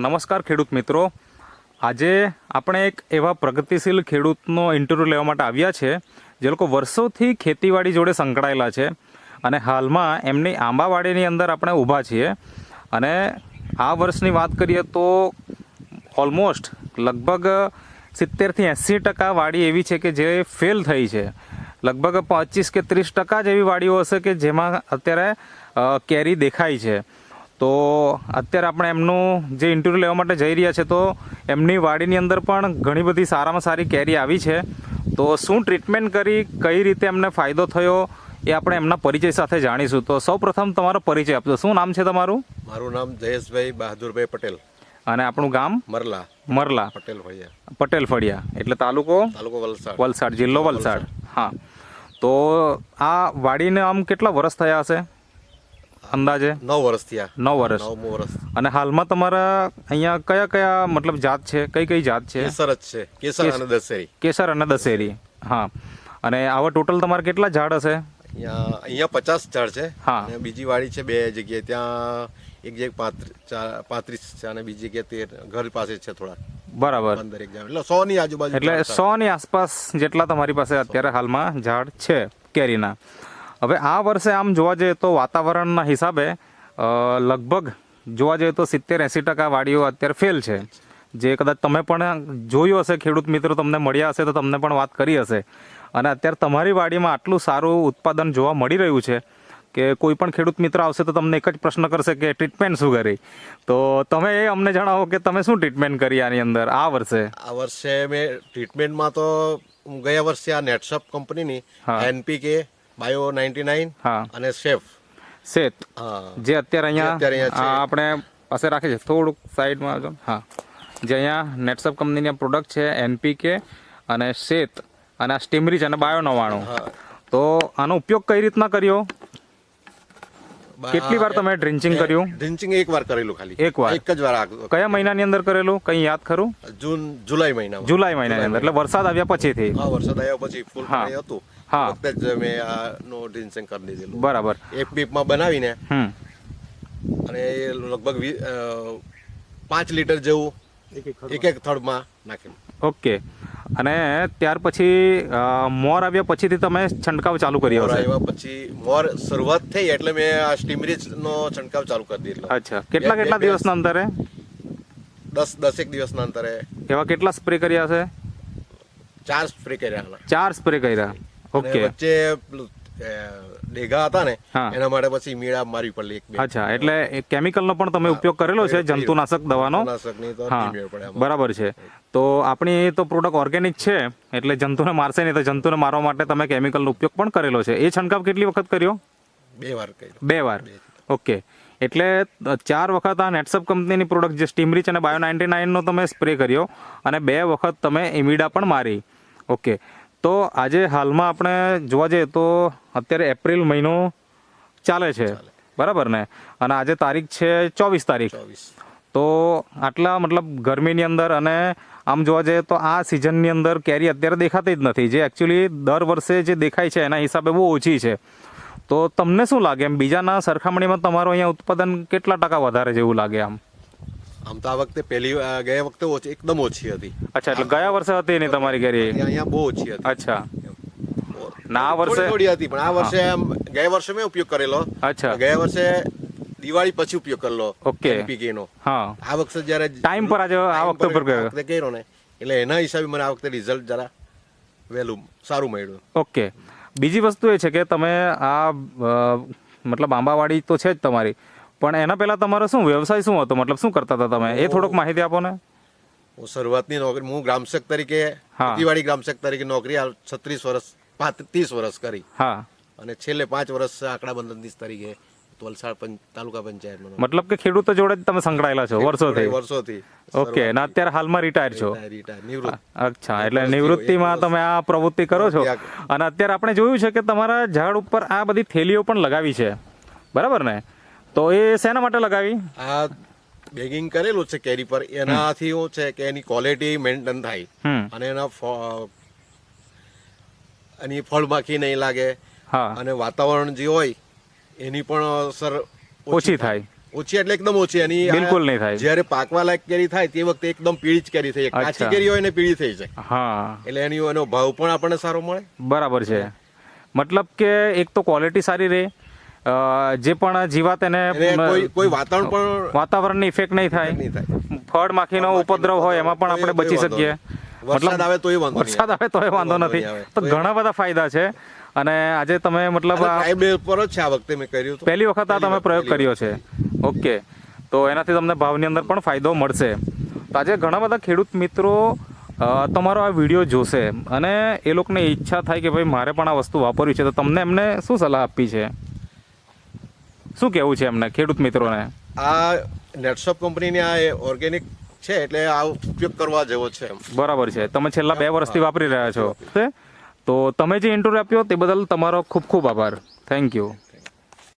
નમસ્કાર ખેડૂત મિત્રો, આજે આપણે એક એવા પ્રગતિશીલ ખેડૂતનો ઇન્ટરવ્યૂ લેવા માટે આવ્યા છે જે લોકો વર્ષોથી ખેતીવાડી જોડે સંકળાયેલા છે અને હાલમાં એમની આંબાવાડીની અંદર આપણે ઊભા છીએ. અને આ વર્ષની વાત કરીએ તો ઓલમોસ્ટ લગભગ 70-80% વાડી એવી છે કે જે ફેલ થઈ છે. લગભગ 25 કે 30% જેવી વાડીઓ હશે કે જેમાં અત્યારે કેરી દેખાય છે. તો અત્યારે આપણે એમનું જે ઇન્ટરવ્યૂ લેવા માટે જઈ રહ્યા છે તો એમની વાડીની અંદર પણ ઘણી બધી સારામાં સારી કેરી આવી છે. તો શું ટ્રીટમેન્ટ કરી, કઈ રીતે એમને ફાયદો થયો એ આપણે એમના પરિચય સાથે જાણીશું. તો સૌ પ્રથમ તમારો પરિચય આપજો. શું નામ છે તમારું? મારું નામ જયેશભાઈ બહાદુરભાઈ પટેલ. અને આપણું ગામ? મરલા પટેલ ફળિયા એટલે તાલુકો વલસાડ, જિલ્લો વલસાડ. હા, તો આ વાડીને આમ કેટલા વર્ષ થયા હશે અંદાજે? 9 વર્ષ થયા. 9 વર્ષ. અને હાલમાં તમારા અહીંયા કયા કયા મતલબ જાત છે, કઈ કઈ જાત છે? કેસર જ છે, કેસર અને દશેરી. હા, અને આવા ટોટલ તમારે કેટલા ઝાડ હશે? અહીંયા 50 ઝાડ છે. હા, બીજી વાડી છે 2 જગ્યાએ. ત્યાં એક જગ્યાએ 35 છે અને બીજી જગ્યાએ 13. ઘર પાસે છે થોડા. બરાબર, 15 ઝાડ એટલે 100 ની આજુબાજુ. એટલે 100 ની આસપાસ જેટલા તમારી પાસે અત્યારે હાલમાં ઝાડ છે કેરીના. હવે આ વર્ષે આમ જોવા જઈએ તો વાતાવરણના હિસાબે લગભગ જોવા જઈએ તો 70-80% વાડીઓ અત્યારે ફેલ છે. જે કદાચ તમે પણ જોયું હશે, ખેડૂત મિત્રો તમને મળ્યા હશે તો તમને પણ વાત કરી હશે. અને અત્યારે તમારી વાડીમાં આટલું સારું ઉત્પાદન જોવા મળી રહ્યું છે કે કોઈ પણ ખેડૂત મિત્ર આવશે તો તમને એક જ પ્રશ્ન કરશે કે ટ્રીટમેન્ટ શું કરી. તો તમે એ અમને જણાવો કે તમે શું ટ્રીટમેન્ટ કરી આની અંદર આ વર્ષે? આ વર્ષે મેં ટ્રીટમેન્ટમાં તો ગયા વર્ષે આ નેટસપ કંપનીની NPK, બાયો 99 અને શેત જે અત્યારે અહીંયા આપણે પાસે રાખી છે, થોડુંક સાઈડમાં આવજો. હા, જે અહીંયા નેટસપ કંપનીની પ્રોડક્ટ છે NPK અને શેત અને આ સ્ટીમરીચ અને બાયો 99. તો આનો ઉપયોગ કઈ રીતના કર્યો? કેટલી વાર તમે ડ્રિન્ચિંગ કર્યું? ડ્રિન્ચિંગ એક વાર કરેલું, ખાલી એક જ વાર. કયા મહિનાની અંદર કરેલું, કઈ યાદ ખરું? જુલાઈ મહિનાની અંદર. એટલે વરસાદ આવ્યા પછીથી? હા, વરસાદ આવ્યા પછી ફૂલ પાણી હતું. હા, વખતે જ મેં આનો ડ્રિન્ચિંગ કરી દીધેલું. બરાબર. એક પીપમાં બનાવીને અને લગભગ 5 લીટર જેવું એક થડમાં નાખેલું. ઓકે. અને ત્યાર પછી મોર આવ્યા પછીથી તમે છંટકાવ ચાલુ કર્યો હશે? આવ્યા પછી મોર શરૂઆત થઈ એટલે મેં આ સ્ટીમરીચ નો છંટકાવ ચાલુ કરી દીધો. અચ્છા, કેટલા દિવસના અંતરે? 10 દિવસના અંતરે. એવા કેટલા સ્પ્રે કર્યા છે? 4 સ્પ્રે કર્યા. 4 સ્પ્રે કર્યા. ઓકે. વચ્ચે ડેગા હતા ને એના માટે પછી મીડા મારવી પડે. અચ્છા, એટલે કેમિકલનો પણ તમે ઉપયોગ કરેલો છે, જંતુનાશક દવાનો? હા, બરાબર છે. તો આપણી તો પ્રોડક્ટ ઓર્ગેનિક છે એટલે જંતુને મારશે નહીં, તો જંતુને મારવા માટે તમે કેમિકલનો ઉપયોગ પણ કરેલો છે. એ છંટકાવ કેટલી વખત કર્યો? 2 વાર કર્યો. 2 વાર. ઓકે. એટલે 4 વખત આ નેટસપ કંપનીની પ્રોડક્ટ જે સ્ટીમરીચ અને બાયો 99 નો તમે સ્પ્રે કર્યો અને 2 વખત તમે ઇમિડા પણ મારી. ઓકે. તો આજે હાલમાં આપણે જોવા જઈએ તો અત્યારે એપ્રિલ મહિનો ચાલે છે, બરાબર ને? અને આજે તારીખ છે 24 તારીખ. તો આટલા મતલબ ગરમીની અંદર અને આમ જોવા જઈએ તો આ સિઝનની અંદર કેરી અત્યારે દેખાતી જ નથી, જે એકચ્યુઅલી દર વર્ષે જે દેખાય છે એના હિસાબે બહુ ઓછી છે. તો તમને શું લાગે એમ, બીજાના સરખામણીમાં તમારું અહીંયા ઉત્પાદન કેટલા ટકા વધારે જેવું લાગે આમ? આમ તો આ વખતે ગયા વખતે એકદમ ઓછી હતી. અચ્છા, એટલે ગયા વર્ષે હતી નહીં તમારી કેરી? અહીંયા બહુ ઓછી હતી. અચ્છા. ના, આ વર્ષે થોડી હતી, પણ આ વર્ષે ગયા વર્ષે મેં ઉપયોગ કરેલો. અચ્છા. ગયા વર્ષે દિવાળી પછી ઉપયોગ કરેલો. ઓકે. NPK નો. હા, આ વખતે જ્યારે ટાઈમ પર આજે આ વખતે ઉપર કર્યો ને એટલે એના હિસાબે મને આ વખતે રિઝલ્ટ જરા વહેલું સારું મળ્યું. ઓકે. બીજી વસ્તુ એ છે કે તમે આ મતલબ આંબાવાડી તો છે જ તમારી, પણ એના પહેલા તમારો શું વ્યવસાય શું હતો? મતલબ શું કરતા હતા તમે? એ થોડોક માહિતી આપો ને. હું શરૂઆતની નોકરી, હું ગ્રામસેવક તરીકે, ખેતીવાડી ગ્રામસેવક તરીકે નોકરી 30 વર્ષ કરી. હા, અને છેલ્લે 5 વર્ષ આંકડા બંધનીશ તરીકે વલસાડ તાલુકા પંચાયતમાં. મતલબ કે ખેડૂતો જોડે જ તમે સંકળાયેલા છો વર્ષોથી? ઓકે. અને અત્યારે હાલમાં રિટાયર છો? અચ્છા, એટલે નિવૃત્તિમાં તમે આ પ્રવૃત્તિ કરો છો. અને અત્યારે આપણે જોયું છે કે તમારા ઝાડ ઉપર આ બધી થેલીઓ પણ લગાવી છે, બરાબર ને? તો એ શેના માટે લગાવી? આ બેગિંગ કરેલું છે કેરી પર. એનાથી શું છે કે એની ક્વોલિટી મેન્ટેન થાય અને એની ફળમાખી નહીં લાગે અને વાતાવરણ જે હોય એની પણ અસર ઓછી થાય. ઓછી એટલે એકદમ ઓછી અને બિલકુલ નહીં થાય. જ્યારે પાકવા લાયક કેરી થાય તે વખતે એકદમ પીળી જ કેરી થઈ જાય. કાચી કેરી હોય ને પીળી થઈ જાય. હા, એટલે એનો ભાવ પણ આપણને સારો મળે. બરાબર છે. મતલબ કે એક તો ક્વોલિટી સારી રહે, જે પણ જીવાત એને કોઈ વાતાવરણની ઇફેક્ટ નહીં થાય, ફળ માખીનો ઉપદ્રવ હોય એમાં પણ આપણે બચી શકીએ. વરસાદ આવે તોય વાંધો નથી. તો ઘણા બધા ફાયદા છે. અને આજે તમે મતલબ પર જ છે આ વખતે મેં કર્યું, પહેલી વખત આ તમે પ્રયોગ કર્યો છે. ઓકે, તો એનાથી તમને ભાવની અંદર પણ ફાયદો મળશે. તો આજે ઘણા બધા ખેડૂત મિત્રો તમારો આ વિડીયો જોશે અને એ લોકોને ઈચ્છા થાય કે ભાઈ મારે પણ આ વસ્તુ વાપરવી છે, તો તમને એમને શું સલાહ આપવી છે? શું કહેવું છે એમને ખેડૂત મિત્રોને? આ નેટશોપ કંપનીની આ ઓર્ગેનિક છે એટલે આ ઉપયોગ કરવા જેવો છે. બરાબર છે. તમે છેલ્લા 2 વર્ષથી વાપરી રહ્યા છો, તો તમે જે ઇન્ટરવ્યુ આપ્યો તે બદલ તમારો ખૂબ ખૂબ આભાર. Thank you.